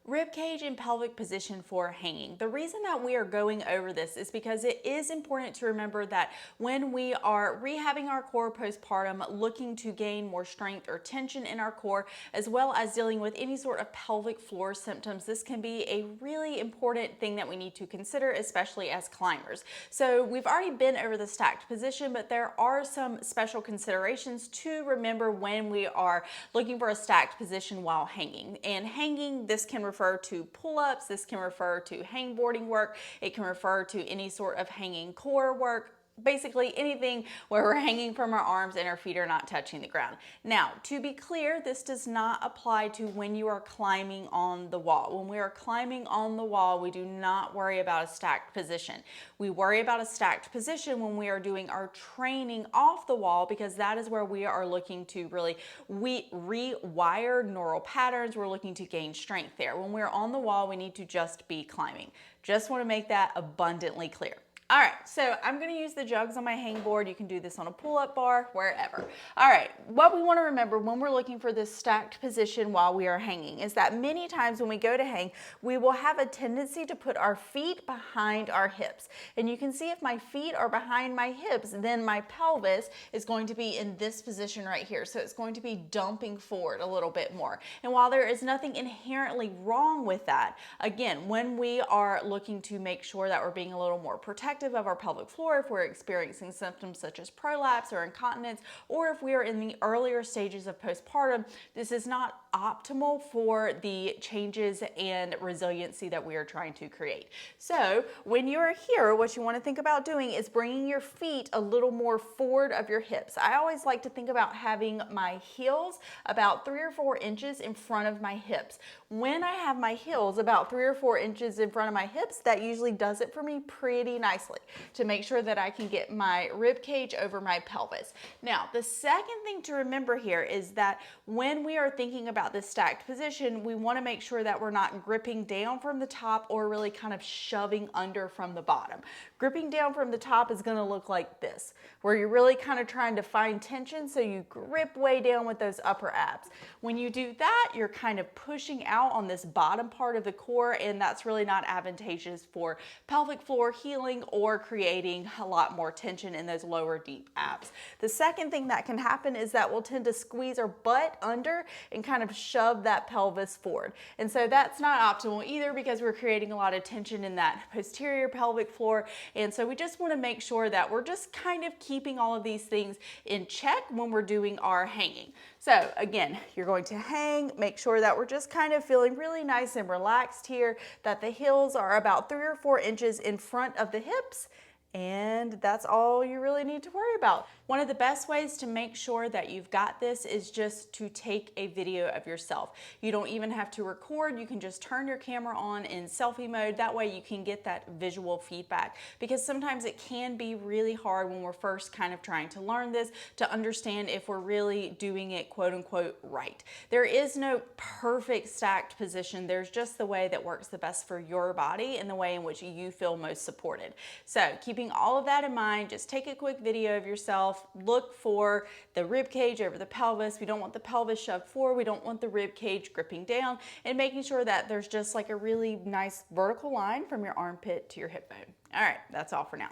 Rib cage and pelvic position for hanging. The reason that we are going over this is because it is important to remember that when we are rehabbing our core postpartum, looking to gain more strength or tension in our core, as well as dealing with any sort of pelvic floor symptoms, this can be a really important thing that we need to consider, especially as climbers. So we've already been over the stacked position, but there are some special considerations to remember when we are looking for a stacked position while hanging. And hanging, this can refer to pull-ups, this can refer to hangboarding work, it can refer to any sort of hanging core work, basically anything where we're hanging from our arms and our feet are not touching the ground. Now, to be clear, this does not apply to when you are climbing on the wall. When we are climbing on the wall, we do not worry about a stacked position. We worry about a stacked position when we are doing our training off the wall, because that is where we are looking to really rewire neural patterns. We're looking to gain strength there. When we're on the wall, we need to just be climbing. Just want to make that abundantly clear. All right, so I'm gonna use the jugs on my hangboard. You can do this on a pull-up bar, wherever. All right, what we wanna remember when we're looking for this stacked position while we are hanging is that many times when we go to hang, we will have a tendency to put our feet behind our hips. And you can see if my feet are behind my hips, then my pelvis is going to be in this position right here. So it's going to be dumping forward a little bit more. And while there is nothing inherently wrong with that, again, when we are looking to make sure that we're being a little more protective of our pelvic floor, if we're experiencing symptoms such as prolapse or incontinence, or if we are in the earlier stages of postpartum, this is not optimal for the changes and resiliency that we are trying to create. So when you're here, what you want to think about doing is bringing your feet a little more forward of your hips. I always like to think about having my heels about 3 or 4 inches in front of my hips. When I have my heels about 3 or 4 inches in front of my hips, that usually does it for me pretty nicely to make sure that I can get my rib cage over my pelvis. Now, the second thing to remember here is that when we are thinking about this stacked position, we want to make sure that we're not gripping down from the top or really kind of shoving under from the bottom. Gripping down from the top is going to look like this, where you're really kind of trying to find tension, so you grip way down with those upper abs. When you do that, you're kind of pushing out on this bottom part of the core, and that's really not advantageous for pelvic floor healing or creating a lot more tension in those lower deep abs. The second thing that can happen is that we'll tend to squeeze our butt under and kind of shove that pelvis forward. And so that's not optimal either, because we're creating a lot of tension in that posterior pelvic floor. And so we just want to make sure that we're just kind of keeping all of these things in check when we're doing our hanging. So again, you're going to hang, make sure that we're just kind of feeling really nice and relaxed here, that the heels are about 3 or 4 inches in front of the hips, and that's all you really need to worry about. One of the best ways to make sure that you've got this is just to take a video of yourself. You don't even have to record. You can just turn your camera on in selfie mode. That way you can get that visual feedback, because sometimes it can be really hard when we're first kind of trying to learn this to understand if we're really doing it quote unquote right. There is no perfect stacked position. There's just the way that works the best for your body and the way in which you feel most supported. So keeping all of that in mind, just take a quick video of yourself. Look for the rib cage over the pelvis. We don't want the pelvis shoved forward. We don't want the rib cage gripping down, and making sure that there's just like a really nice vertical line from your armpit to your hip bone. All right, that's all for now.